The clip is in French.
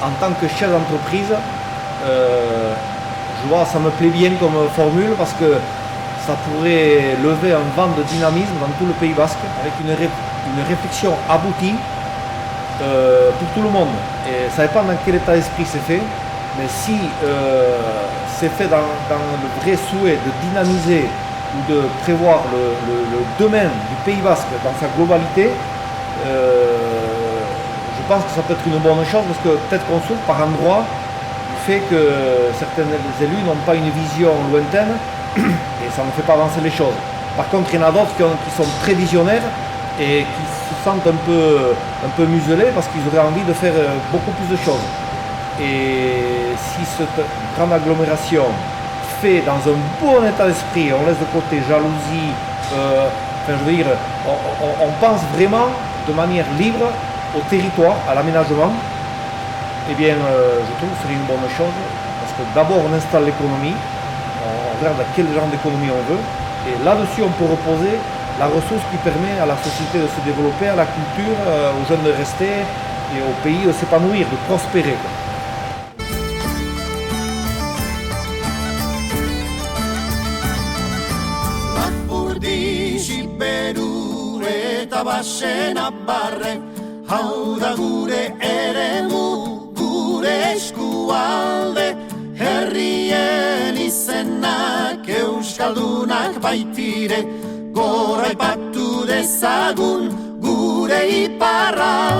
en tant que chef d'entreprise, je vois, ça me plaît bien comme formule parce que ça pourrait lever un vent de dynamisme dans tout le Pays Basque avec une réflexion aboutie pour tout le monde. Et ça dépend dans quel état d'esprit c'est fait, mais si c'est fait dans le vrai souhait de dynamiser ou de prévoir le domaine du Pays Basque dans sa globalité, je pense que ça peut être une bonne chose parce que peut-être qu'on souffre par endroit du fait que certains élus n'ont pas une vision lointaine et ça ne fait pas avancer les choses. Par contre, il y en a d'autres qui sont très visionnaires et qui se sentent un peu muselés parce qu'ils auraient envie de faire beaucoup plus de choses. Et si cette grande agglomération fait dans un bon état d'esprit, on laisse de côté jalousie, je veux dire, on pense vraiment de manière libre au territoire, à l'aménagement, eh bien, je trouve que ce serait une bonne chose, parce que d'abord on installe l'économie, on regarde à quel genre d'économie on veut, et là-dessus on peut reposer la ressource qui permet à la société de se développer, à la culture, aux jeunes de rester, et au pays de s'épanouir, de prospérer, quoi. Basena barre, hau da gure eremu, gure eskualde, herrien izenak euskaldunak baitire, gora ipatu dezagun gure iparra.